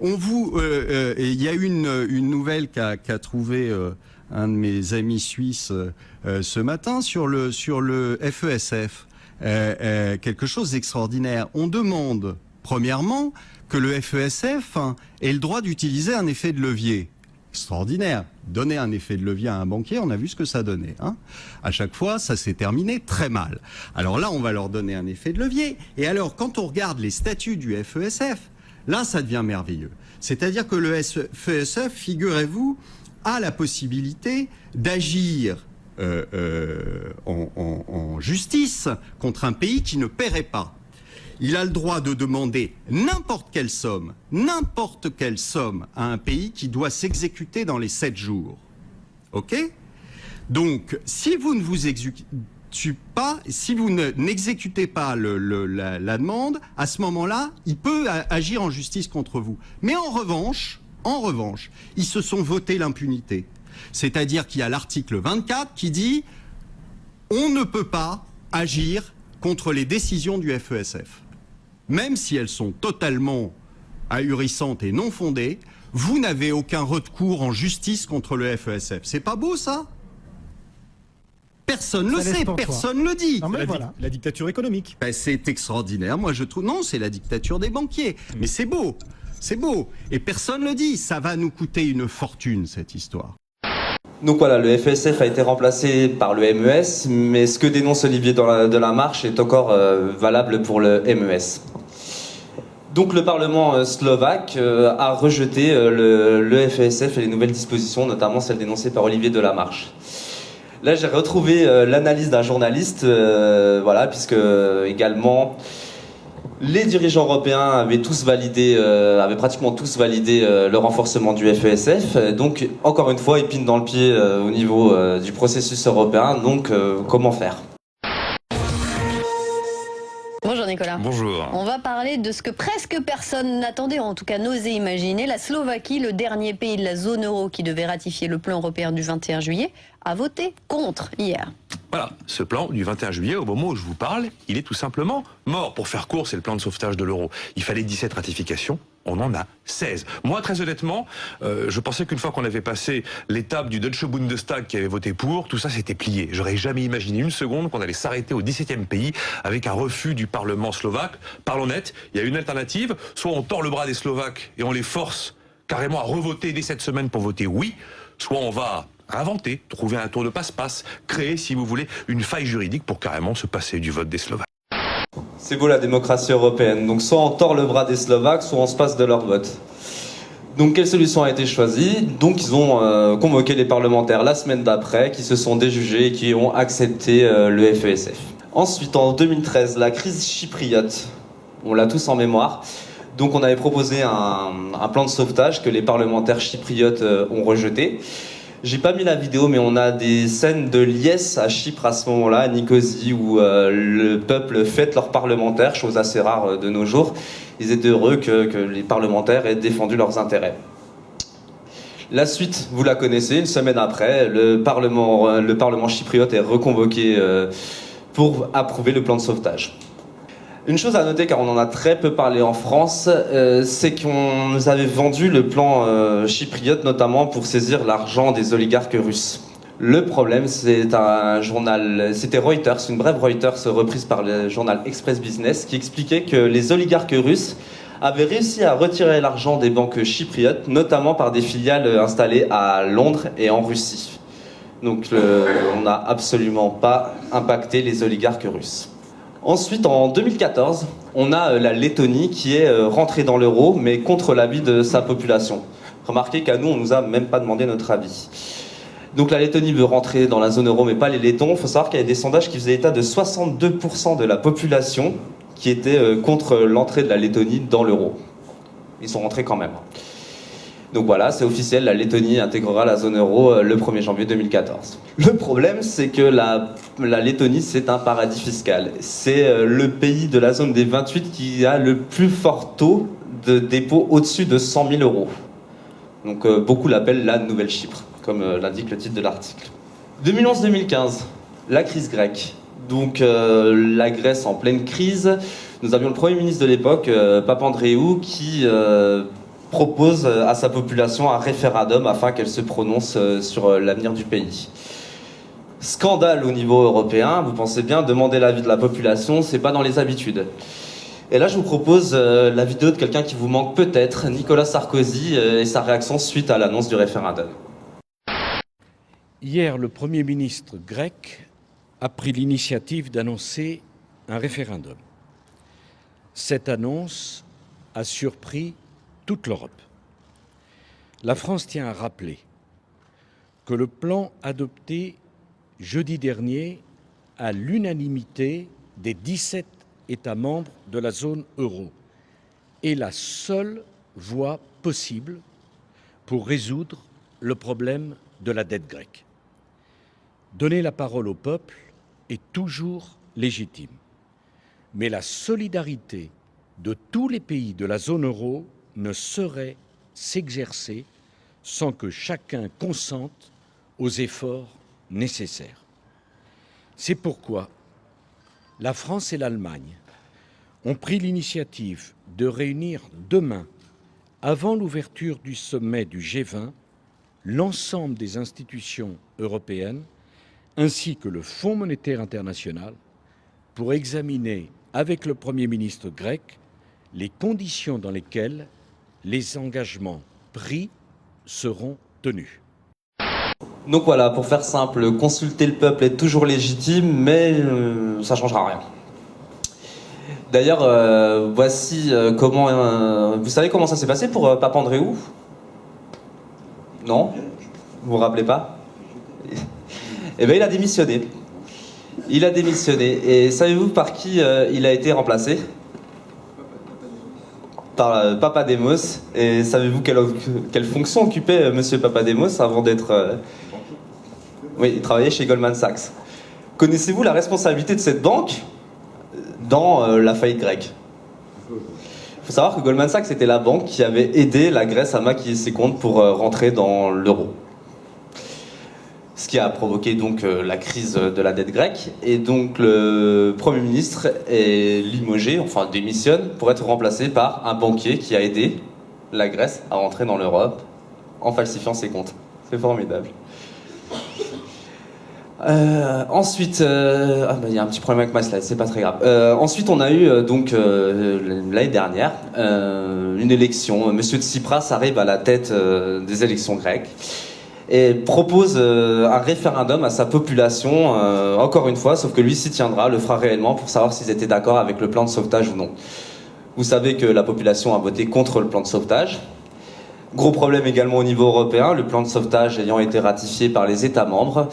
Il y a une nouvelle qu'a trouvé un de mes amis suisses ce matin sur le FESF. Quelque chose d'extraordinaire. On demande, premièrement, que le FESF ait le droit d'utiliser un effet de levier. extraordinaire. Donner un effet de levier à un banquier, on a vu ce que ça donnait. Hein. À chaque fois, ça s'est terminé très mal. Alors là, on va leur donner un effet de levier. Et alors, quand on regarde les statuts du FESF, là, ça devient merveilleux. C'est-à-dire que le FESF, figurez-vous, a la possibilité d'agir en justice contre un pays qui ne paierait pas. Il a le droit de demander n'importe quelle somme à un pays qui doit s'exécuter dans les 7 jours. OK ? Donc, si vous ne vous n'exécutez pas la demande, à ce moment-là, il peut agir en justice contre vous. Mais en revanche, ils se sont votés l'impunité. C'est-à-dire qu'il y a l'article 24 qui dit on ne peut pas agir contre les décisions du FESF. Même si elles sont totalement ahurissantes et non fondées, vous n'avez aucun recours en justice contre le FESF. C'est pas beau, ça ? Personne ne le sait, personne ne le dit. Non, mais voilà. La dictature économique. Ben, c'est extraordinaire, moi je trouve. Non, c'est la dictature des banquiers. Mais c'est beau, c'est beau. Et personne ne le dit. Ça va nous coûter une fortune, cette histoire. Donc voilà, le FESF a été remplacé par le MES, mais ce que dénonce Olivier de la Marche est encore valable pour le MES. Donc le Parlement slovaque a rejeté le FESF et les nouvelles dispositions, notamment celles dénoncées par Olivier de la Marche. Là, j'ai retrouvé l'analyse d'un journaliste, voilà, puisque également les dirigeants européens avaient pratiquement tous validé le renforcement du FESF. Donc, encore une fois, épine dans le pied au niveau du processus européen. Donc, comment faire ? Bonjour Nicolas. Bonjour. On va parler de ce que presque personne n'attendait, ou en tout cas n'osait imaginer. La Slovaquie, le dernier pays de la zone euro qui devait ratifier le plan européen du 21 juillet, a voté contre hier. Voilà, ce plan du 21 juillet, au moment où je vous parle, il est tout simplement mort. Pour faire court, c'est le plan de sauvetage de l'euro. Il fallait 17 ratifications, on en a 16. Moi, très honnêtement, je pensais qu'une fois qu'on avait passé l'étape du Deutsche Bundestag qui avait voté pour, tout ça s'était plié. J'aurais jamais imaginé une seconde qu'on allait s'arrêter au 17e pays avec un refus du Parlement slovaque. Parlons net, il y a une alternative, soit on tord le bras des Slovaques et on les force carrément à revoter dès cette semaine pour voter oui, soit on va inventer, trouver un tour de passe-passe, créer, si vous voulez, une faille juridique pour carrément se passer du vote des Slovaques. C'est beau la démocratie européenne. Donc soit on tord le bras des Slovaques, soit on se passe de leur vote. Donc quelle solution a été choisie ? Donc ils ont convoqué les parlementaires la semaine d'après, qui se sont déjugés et qui ont accepté le FESF. Ensuite, en 2013, la crise chypriote, on l'a tous en mémoire. Donc on avait proposé un plan de sauvetage que les parlementaires chypriotes ont rejeté. J'ai pas mis la vidéo, mais on a des scènes de liesse à Chypre à ce moment-là, à Nicosie, où le peuple fête leurs parlementaires, chose assez rare de nos jours. Ils étaient heureux que les parlementaires aient défendu leurs intérêts. La suite, vous la connaissez, une semaine après, le Parlement chypriote est reconvoqué pour approuver le plan de sauvetage. Une chose à noter, car on en a très peu parlé en France, c'est qu'on nous avait vendu le plan chypriote notamment pour saisir l'argent des oligarques russes. Le problème, c'était Reuters, une brève Reuters reprise par le journal Express Business, qui expliquait que les oligarques russes avaient réussi à retirer l'argent des banques chypriotes, notamment par des filiales installées à Londres et en Russie. Donc on n'a absolument pas impacté les oligarques russes. Ensuite, en 2014, on a la Lettonie qui est rentrée dans l'euro, mais contre l'avis de sa population. Remarquez qu'à nous, on nous a même pas demandé notre avis. Donc la Lettonie veut rentrer dans la zone euro, mais pas les Lettons. Il faut savoir qu'il y a des sondages qui faisaient état de 62% de la population qui était contre l'entrée de la Lettonie dans l'euro. Ils sont rentrés quand même. Donc voilà, c'est officiel, la Lettonie intégrera la zone euro le 1er janvier 2014. Le problème, c'est que la Lettonie, c'est un paradis fiscal. C'est le pays de la zone des 28 qui a le plus fort taux de dépôt au-dessus de 100 000 euros. Donc beaucoup l'appellent la Nouvelle Chypre, comme l'indique le titre de l'article. 2011-2015, la crise grecque. Donc la Grèce en pleine crise. Nous avions le Premier ministre de l'époque, Papandréou, qui propose à sa population un référendum afin qu'elle se prononce sur l'avenir du pays. Scandale au niveau européen, vous pensez bien, demander l'avis de la population, c'est pas dans les habitudes. Et là, je vous propose la vidéo de quelqu'un qui vous manque peut-être, Nicolas Sarkozy, et sa réaction suite à l'annonce du référendum. Hier, le Premier ministre grec a pris l'initiative d'annoncer un référendum. Cette annonce a surpris toute l'Europe. La France tient à rappeler que le plan adopté jeudi dernier à l'unanimité des 17 États membres de la zone euro est la seule voie possible pour résoudre le problème de la dette grecque. Donner la parole au peuple est toujours légitime, mais la solidarité de tous les pays de la zone euro ne saurait s'exercer sans que chacun consente aux efforts nécessaires. C'est pourquoi la France et l'Allemagne ont pris l'initiative de réunir demain, avant l'ouverture du sommet du G20, l'ensemble des institutions européennes ainsi que le Fonds monétaire international pour examiner avec le Premier ministre grec les conditions dans lesquelles les engagements pris seront tenus. Donc voilà, pour faire simple, consulter le peuple est toujours légitime, mais ça ne changera rien. D'ailleurs, voici comment... vous savez comment ça s'est passé pour Papandréou? Non? Vous vous rappelez pas? Eh bien, il a démissionné. Il a démissionné. Et savez-vous par qui il a été remplacé? Par Papademos. Et savez-vous quelle fonction occupait Monsieur Papademos avant d'être... Oui, il travaillait chez Goldman Sachs. Connaissez-vous la responsabilité de cette banque dans la faillite grecque? Il faut savoir que Goldman Sachs était la banque qui avait aidé la Grèce à maquiller ses comptes pour rentrer dans l'euro. Ce qui a provoqué donc la crise de la dette grecque. Et donc le Premier ministre est limogé, enfin démissionne, pour être remplacé par un banquier qui a aidé la Grèce à rentrer dans l'Europe en falsifiant ses comptes. C'est formidable. Ensuite, y a un petit problème avec ma slide, c'est pas très grave. Ensuite, on a eu l'année dernière une élection. Monsieur Tsipras arrive à la tête des élections grecques et propose un référendum à sa population, encore une fois, sauf que lui s'y tiendra, le fera réellement pour savoir s'ils étaient d'accord avec le plan de sauvetage ou non. Vous savez que la population a voté contre le plan de sauvetage. Gros problème également au niveau européen, le plan de sauvetage ayant été ratifié par les États membres.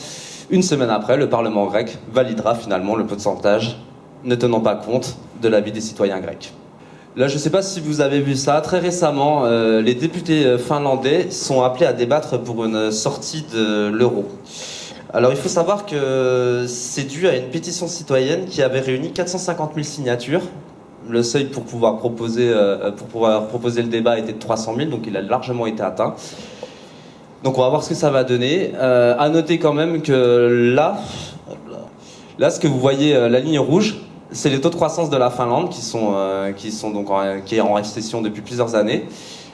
Une semaine après, le Parlement grec validera finalement le plan de sauvetage, ne tenant pas compte de l'avis des citoyens grecs. Là, je ne sais pas si vous avez vu ça, très récemment, les députés finlandais sont appelés à débattre pour une sortie de l'euro. Alors, il faut savoir que c'est dû à une pétition citoyenne qui avait réuni 450 000 signatures. Le seuil pour pouvoir proposer le débat était de 300 000, donc il a largement été atteint. Donc on va voir ce que ça va donner. À noter quand même que là, ce que vous voyez, la ligne rouge, c'est les taux de croissance de la Finlande qui est en récession depuis plusieurs années.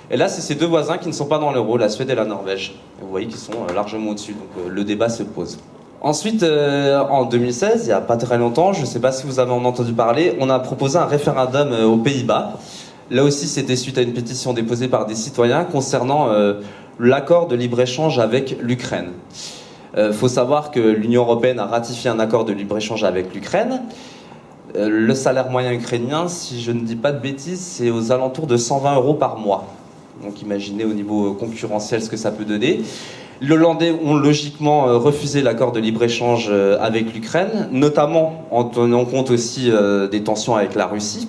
Et là, c'est ses deux voisins qui ne sont pas dans l'euro, la Suède et la Norvège. Et vous voyez qu'ils sont largement au-dessus, donc le débat se pose. Ensuite, en 2016, il n'y a pas très longtemps, je ne sais pas si vous avez entendu parler, on a proposé un référendum aux Pays-Bas. Là aussi, c'était suite à une pétition déposée par des citoyens concernant l'accord de libre-échange avec l'Ukraine. Faut savoir que l'Union européenne a ratifié un accord de libre-échange avec l'Ukraine. Le salaire moyen ukrainien, si je ne dis pas de bêtises, c'est aux alentours de 120 € par mois. Donc imaginez au niveau concurrentiel ce que ça peut donner. Les Hollandais ont logiquement refusé l'accord de libre-échange avec l'Ukraine, notamment en tenant compte aussi des tensions avec la Russie.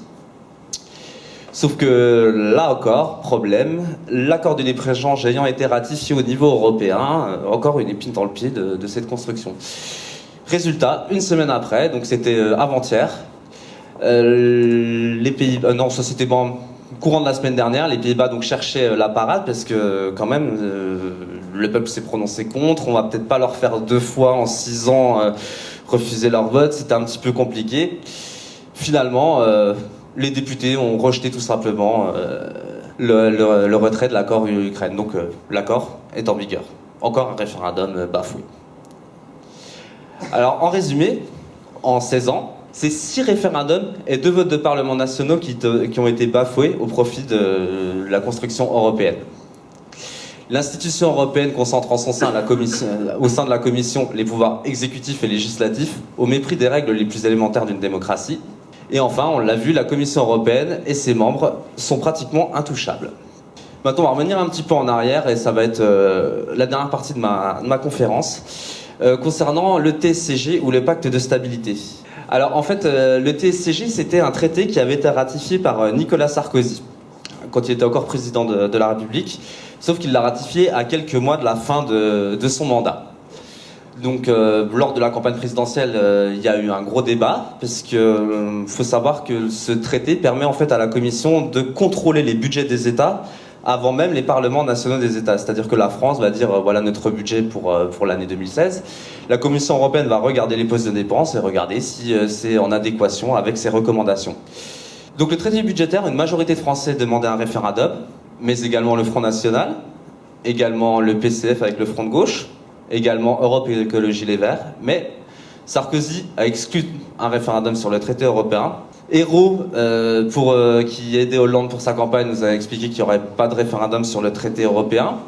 Sauf que là encore, problème, l'accord de libre-échange ayant été ratifié au niveau européen, encore une épine dans le pied de cette construction. Résultat, une semaine après, donc c'était avant-hier, les Pays-Bas, non ça c'était bon, courant de la semaine dernière, les Pays-Bas donc cherchaient la parade parce que quand même le peuple s'est prononcé contre, on va peut-être pas leur faire 2 fois en 6 ans refuser leur vote, c'était un petit peu compliqué. Finalement, les députés ont rejeté tout simplement le retrait de l'accord Ukraine. Donc l'accord est en vigueur. Encore un référendum bafoué. Alors en résumé, en 16 ans, C'est 6 référendums et 2 votes de parlements nationaux qui ont été bafoués au profit de la construction européenne. L'institution européenne concentre en son sein au sein de la Commission les pouvoirs exécutifs et législatifs, au mépris des règles les plus élémentaires d'une démocratie. Et enfin, on l'a vu, la Commission européenne et ses membres sont pratiquement intouchables. Maintenant, on va revenir un petit peu en arrière, et ça va être la dernière partie de ma conférence, concernant le TSCG ou le pacte de stabilité. Alors en fait, le TSCG, c'était un traité qui avait été ratifié par Nicolas Sarkozy, quand il était encore président de la République, sauf qu'il l'a ratifié à quelques mois de la fin de son mandat. Donc lors de la campagne présidentielle, il y a eu un gros débat, parce que faut savoir que ce traité permet en fait à la Commission de contrôler les budgets des États avant même les parlements nationaux des États. C'est-à-dire que la France va dire voilà notre budget pour l'année 2016. La Commission européenne va regarder les postes de dépenses et regarder si c'est en adéquation avec ses recommandations. Donc le traité budgétaire, une majorité de Français demandait un référendum, mais également le Front National, également le PCF avec le Front de Gauche, également Europe et Écologie Les Verts, mais Sarkozy a exclu un référendum sur le traité européen. Hérault, qui aidait Hollande pour sa campagne, nous a expliqué qu'il n'y aurait pas de référendum sur le traité européen.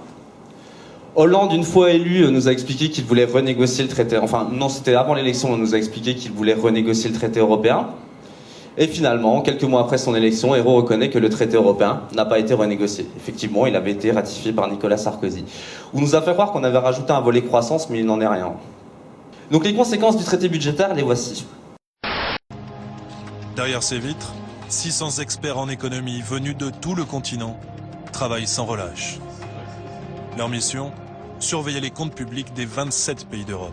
Hollande, une fois élu, nous a expliqué qu'il voulait renégocier le traité... Enfin, non, c'était avant l'élection, on nous a expliqué qu'il voulait renégocier le traité européen. Et finalement, quelques mois après son élection, Hérault reconnaît que le traité européen n'a pas été renégocié. Effectivement, il avait été ratifié par Nicolas Sarkozy. On nous a fait croire qu'on avait rajouté un volet croissance, mais il n'en est rien. Donc les conséquences du traité budgétaire, les voici. Derrière ces vitres, 600 experts en économie venus de tout le continent travaillent sans relâche. Leur mission, surveiller les comptes publics des 27 pays d'Europe.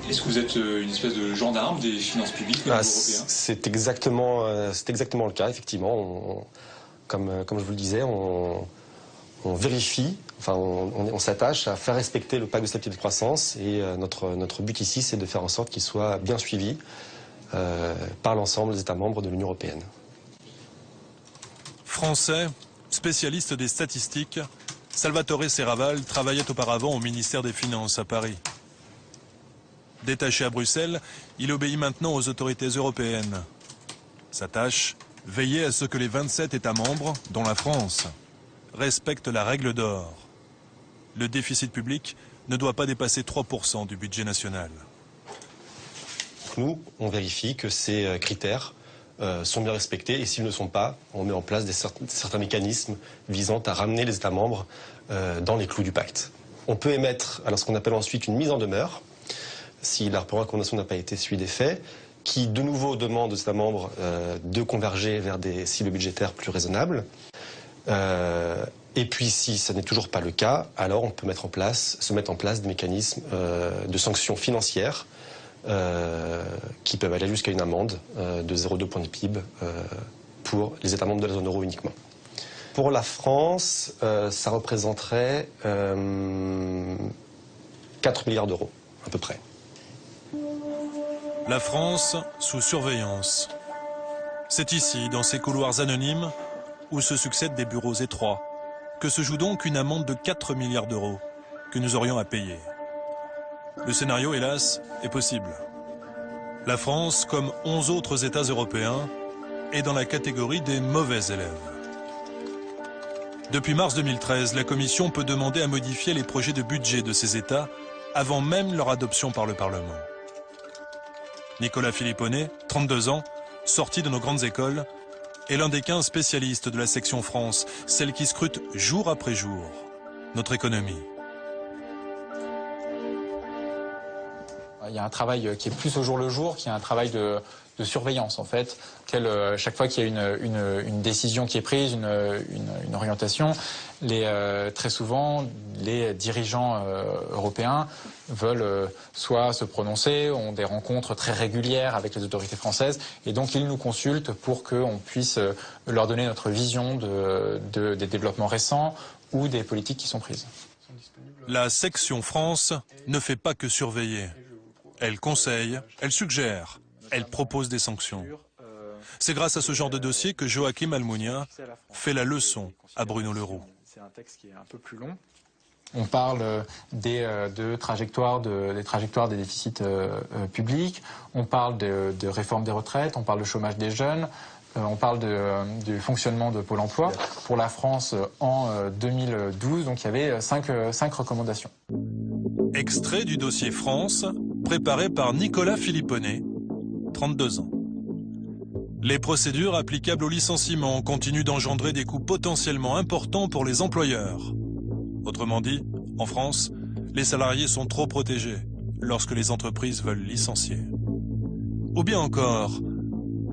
Est-ce que vous êtes une espèce de gendarme des finances publiques au niveau européen ? C'est exactement le cas, effectivement. Comme je vous le disais, on vérifie, enfin on s'attache à faire respecter le pacte de stabilité et de croissance, et notre but ici, c'est de faire en sorte qu'il soit bien suivi par l'ensemble des États membres de l'Union européenne. Français, spécialiste des statistiques, Salvatore Serravalle travaillait auparavant au ministère des Finances à Paris. Détaché à Bruxelles, il obéit maintenant aux autorités européennes. Sa tâche, veiller à ce que les 27 États membres, dont la France, respectent la règle d'or. Le déficit public ne doit pas dépasser 3% du budget national. Nous, on vérifie que ces critères sont bien respectés, et s'ils ne le sont pas, on met en place certains mécanismes visant à ramener les États membres dans les clous du pacte. On peut émettre alors ce qu'on appelle ensuite une mise en demeure, si la recommandation n'a pas été suivie des faits, qui de nouveau demande aux États membres de converger vers des cibles budgétaires plus raisonnables. Et puis si ça n'est toujours pas le cas, alors on peut se mettre en place des mécanismes de sanctions financières qui peuvent aller jusqu'à une amende de 0,2 points de PIB pour les États membres de la zone euro uniquement. Pour la France, ça représenterait 4 milliards d'euros, à peu près. La France sous surveillance. C'est ici, dans ces couloirs anonymes, où se succèdent des bureaux étroits, que se joue donc une amende de 4 milliards d'euros que nous aurions à payer. Le scénario, hélas, est possible. La France, comme 11 autres États européens, est dans la catégorie des mauvais élèves. Depuis mars 2013, la Commission peut demander à modifier les projets de budget de ces États avant même leur adoption par le Parlement. Nicolas Filippone, 32 ans, sorti de nos grandes écoles, est l'un des 15 spécialistes de la section France, celle qui scrute jour après jour notre économie. Il y a un travail qui est plus au jour le jour, qui est un travail de surveillance en fait. Chaque fois qu'il y a une décision qui est prise, une orientation, très souvent les dirigeants européens veulent soit se prononcer, ont des rencontres très régulières avec les autorités françaises, et donc ils nous consultent pour qu'on puisse leur donner notre vision des développements récents ou des politiques qui sont prises. La section France ne fait pas que surveiller. Elle conseille, elle suggère, elle propose des sanctions. C'est grâce à ce genre de dossier que Joachim Almunia fait la leçon à Bruno Le Roux. C'est un texte qui est un peu plus long. On parle des trajectoires des déficits publics, on parle de réforme des retraites, on parle de chômage des jeunes, on parle du fonctionnement de Pôle emploi. Pour la France, en 2012, donc il y avait cinq recommandations. Extrait du dossier France, préparé par Nicolas Philipponnet, 32 ans. Les procédures applicables au licenciement continuent d'engendrer des coûts potentiellement importants pour les employeurs. Autrement dit, en France, les salariés sont trop protégés lorsque les entreprises veulent licencier. Ou bien encore,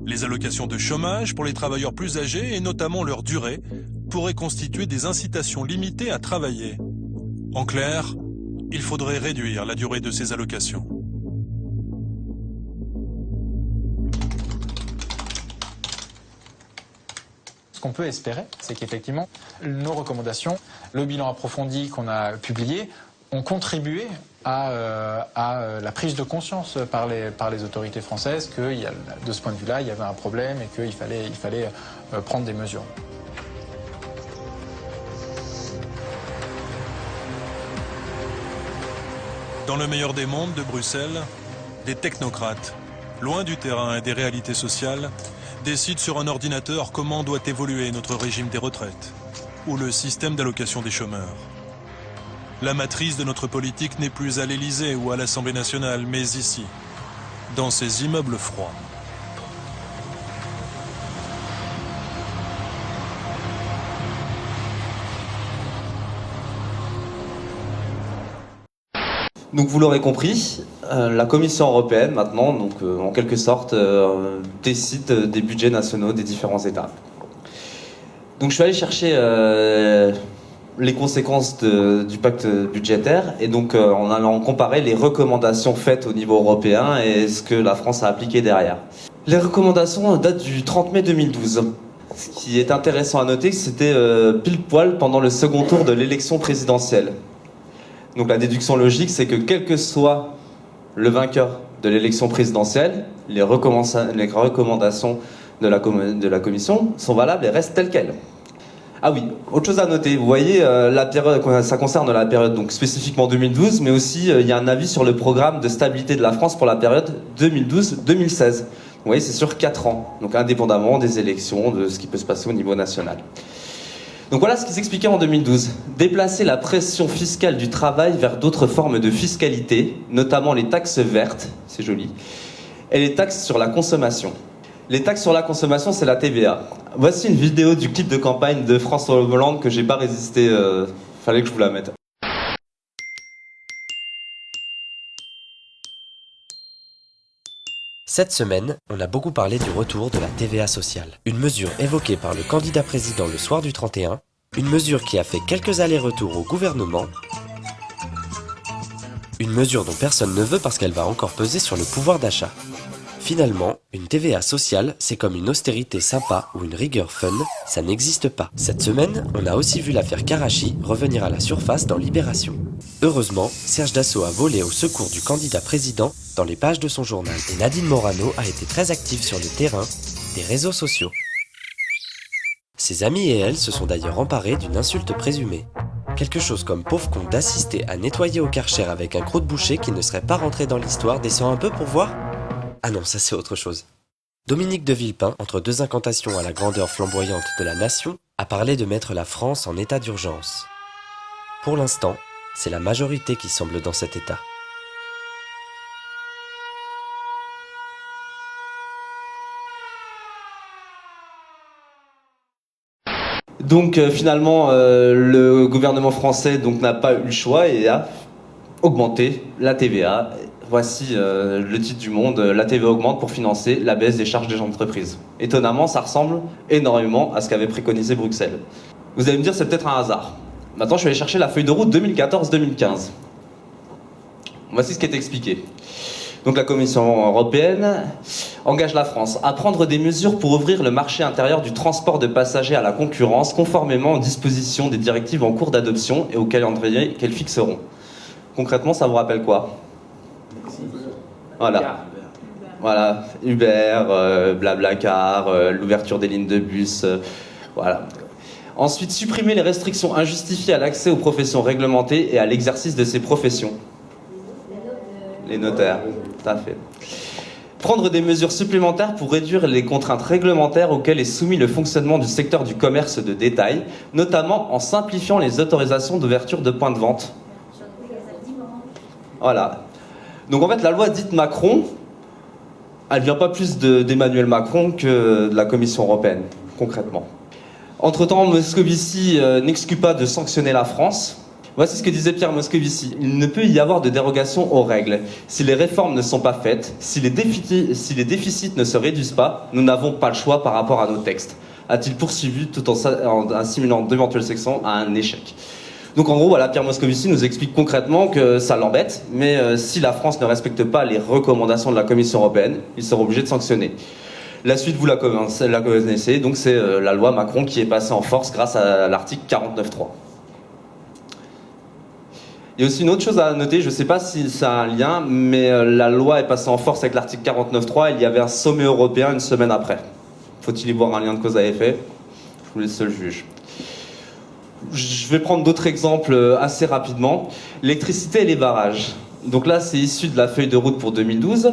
les allocations de chômage pour les travailleurs plus âgés et notamment leur durée pourraient constituer des incitations limitées à travailler. En clair, il faudrait réduire la durée de ces allocations. Ce qu'on peut espérer, c'est qu'effectivement, nos recommandations, le bilan approfondi qu'on a publié, ont contribué à la prise de conscience par les autorités françaises que de ce point de vue-là, il y avait un problème et qu'il fallait prendre des mesures. Dans le meilleur des mondes de Bruxelles, des technocrates, loin du terrain et des réalités sociales, décident sur un ordinateur comment doit évoluer notre régime des retraites ou le système d'allocation des chômeurs. La matrice de notre politique n'est plus à l'Élysée ou à l'Assemblée nationale, mais ici, dans ces immeubles froids. Donc vous l'aurez compris, la Commission européenne maintenant, donc en quelque sorte, décide des budgets nationaux des différents États. Donc je suis allé chercher les conséquences du pacte budgétaire et donc en allant comparer les recommandations faites au niveau européen et ce que la France a appliqué derrière. Les recommandations datent du 30 mai 2012. Ce qui est intéressant à noter, c'était pile poil pendant le second tour de l'élection présidentielle. Donc la déduction logique, c'est que quel que soit le vainqueur de l'élection présidentielle, les recommandations de la Commission sont valables et restent telles quelles. Ah oui, autre chose à noter, vous voyez, la période, ça concerne la période donc spécifiquement 2012, mais aussi il y a un avis sur le programme de stabilité de la France pour la période 2012-2016. Vous voyez, c'est sur 4 ans, donc indépendamment des élections, de ce qui peut se passer au niveau national. Donc voilà ce qui s'expliquait en 2012. Déplacer la pression fiscale du travail vers d'autres formes de fiscalité, notamment les taxes vertes, c'est joli, et les taxes sur la consommation. Les taxes sur la consommation, c'est la TVA. Voici une vidéo du clip de campagne de François Hollande que j'ai pas résisté, fallait que je vous la mette. Cette semaine, on a beaucoup parlé du retour de la TVA sociale. Une mesure évoquée par le candidat président le soir du 31, une mesure qui a fait quelques allers-retours au gouvernement, une mesure dont personne ne veut parce qu'elle va encore peser sur le pouvoir d'achat. Finalement, une TVA sociale, c'est comme une austérité sympa ou une rigueur fun, ça n'existe pas. Cette semaine, on a aussi vu l'affaire Karachi revenir à la surface dans Libération. Heureusement, Serge Dassault a volé au secours du candidat président dans les pages de son journal. Et Nadine Morano a été très active sur le terrain des réseaux sociaux. Ses amis et elle se sont d'ailleurs emparés d'une insulte présumée. Quelque chose comme pauvre con d'assister à nettoyer au Karcher avec un croûte-boucher qui ne serait pas rentré dans l'histoire, descend un peu pour voir ? Ah non, ça c'est autre chose. Dominique de Villepin, entre deux incantations à la grandeur flamboyante de la nation, a parlé de mettre la France en état d'urgence. Pour l'instant, c'est la majorité qui semble dans cet état. Donc finalement, le gouvernement français n'a pas eu le choix et a augmenté la TVA. Voici le titre du Monde, la TVA augmente pour financer la baisse des charges des entreprises. Étonnamment, ça ressemble énormément à ce qu'avait préconisé Bruxelles. Vous allez me dire, c'est peut-être un hasard. Maintenant, je vais aller chercher la feuille de route 2014-2015. Voici ce qui est expliqué. Donc la Commission européenne engage la France à prendre des mesures pour ouvrir le marché intérieur du transport de passagers à la concurrence, conformément aux dispositions des directives en cours d'adoption et au calendrier qu'elles fixeront. Concrètement, ça vous rappelle quoi ? Voilà, Uber, Blablacar, l'ouverture des lignes de bus, voilà. Ensuite, supprimer les restrictions injustifiées à l'accès aux professions réglementées et à l'exercice de ces professions. Les notaires, tout à fait. Prendre des mesures supplémentaires pour réduire les contraintes réglementaires auxquelles est soumis le fonctionnement du secteur du commerce de détail, notamment en simplifiant les autorisations d'ouverture de points de vente. Voilà. Donc en fait, la loi dite Macron, elle vient pas plus d'Emmanuel Macron que de la Commission européenne, concrètement. Entre-temps, Moscovici n'exclut pas de sanctionner la France. Voici ce que disait Pierre Moscovici. Il ne peut y avoir de dérogation aux règles. Si les réformes ne sont pas faites, si les déficits ne se réduisent pas, nous n'avons pas le choix par rapport à nos textes. A-t-il poursuivi tout en assimilant d'éventuelles sections à un échec. Donc en gros, voilà, Pierre Moscovici nous explique concrètement que ça l'embête, mais si la France ne respecte pas les recommandations de la Commission européenne, il sera obligé de sanctionner. La suite, vous la connaissez, donc c'est la loi Macron qui est passée en force grâce à l'article 49.3. Il y a aussi une autre chose à noter, je ne sais pas si ça a un lien, mais la loi est passée en force avec l'article 49.3, il y avait un sommet européen une semaine après. Faut-il y voir un lien de cause à effet? Je vous laisse seul juge. Je vais prendre d'autres exemples assez rapidement. L'électricité et les barrages. Donc là, c'est issu de la feuille de route pour 2012.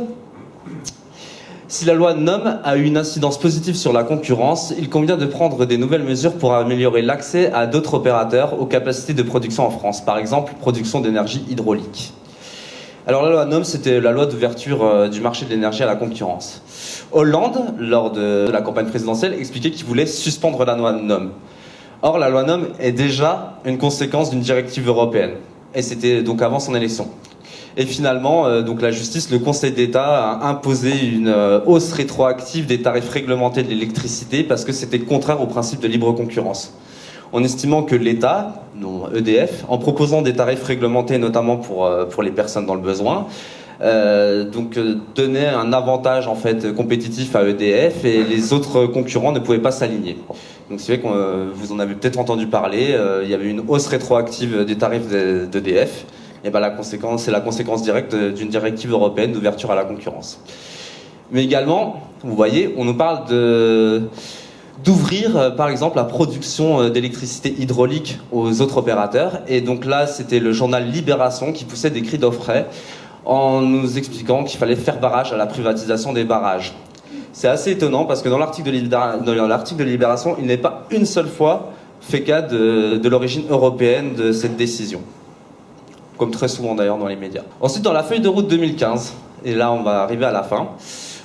Si la loi NOM a eu une incidence positive sur la concurrence, il convient de prendre des nouvelles mesures pour améliorer l'accès à d'autres opérateurs aux capacités de production en France. Par exemple, production d'énergie hydraulique. Alors la loi NOM, c'était la loi d'ouverture du marché de l'énergie à la concurrence. Hollande, lors de la campagne présidentielle, expliquait qu'il voulait suspendre la loi NOM. Or, la loi NOM est déjà une conséquence d'une directive européenne. Et c'était donc avant son élection. Et finalement, donc la justice, le Conseil d'État a imposé une hausse rétroactive des tarifs réglementés de l'électricité parce que c'était contraire au principe de libre concurrence. En estimant que l'État, non EDF, en proposant des tarifs réglementés notamment pour les personnes dans le besoin, donnait un avantage en fait compétitif à EDF et les autres concurrents ne pouvaient pas s'aligner. Donc c'est vrai que vous en avez peut-être entendu parler, il y avait une hausse rétroactive des tarifs d'EDF. Et ben c'est la conséquence directe d'une directive européenne d'ouverture à la concurrence. Mais également, vous voyez, on nous parle d'ouvrir par exemple la production d'électricité hydraulique aux autres opérateurs. Et donc là, c'était le journal Libération qui poussait des cris d'orfraie en nous expliquant qu'il fallait faire barrage à la privatisation des barrages. C'est assez étonnant parce que dans l'article de Libération, il n'est pas une seule fois fait cas de l'origine européenne de cette décision. Comme très souvent d'ailleurs dans les médias. Ensuite, dans la feuille de route 2015, et là on va arriver à la fin,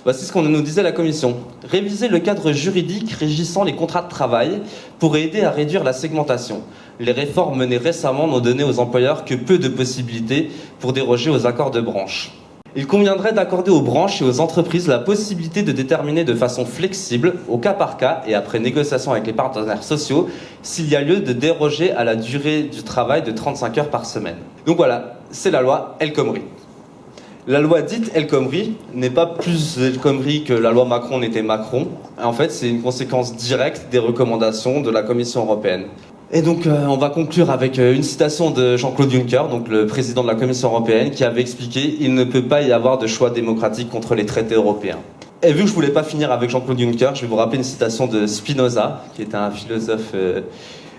voici ce qu'on nous disait la Commission. Réviser le cadre juridique régissant les contrats de travail pour aider à réduire la segmentation. Les réformes menées récemment n'ont donné aux employeurs que peu de possibilités pour déroger aux accords de branche. Il conviendrait d'accorder aux branches et aux entreprises la possibilité de déterminer de façon flexible, au cas par cas et après négociation avec les partenaires sociaux, s'il y a lieu de déroger à la durée du travail de 35 heures par semaine. Donc voilà, c'est la loi El Khomri. La loi dite El Khomri n'est pas plus El Khomri que la loi Macron n'était Macron. En fait, c'est une conséquence directe des recommandations de la Commission européenne. Et donc, on va conclure avec une citation de Jean-Claude Juncker, donc le président de la Commission européenne, qui avait expliqué « Il ne peut pas y avoir de choix démocratique contre les traités européens ». Et vu que je voulais pas finir avec Jean-Claude Juncker, je vais vous rappeler une citation de Spinoza, qui était un philosophe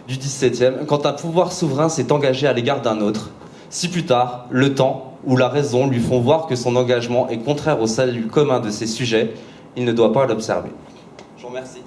du XVIIe. « Quand un pouvoir souverain s'est engagé à l'égard d'un autre, si plus tard, le temps ou la raison lui font voir que son engagement est contraire au salut commun de ses sujets, il ne doit pas l'observer. » Je vous remercie.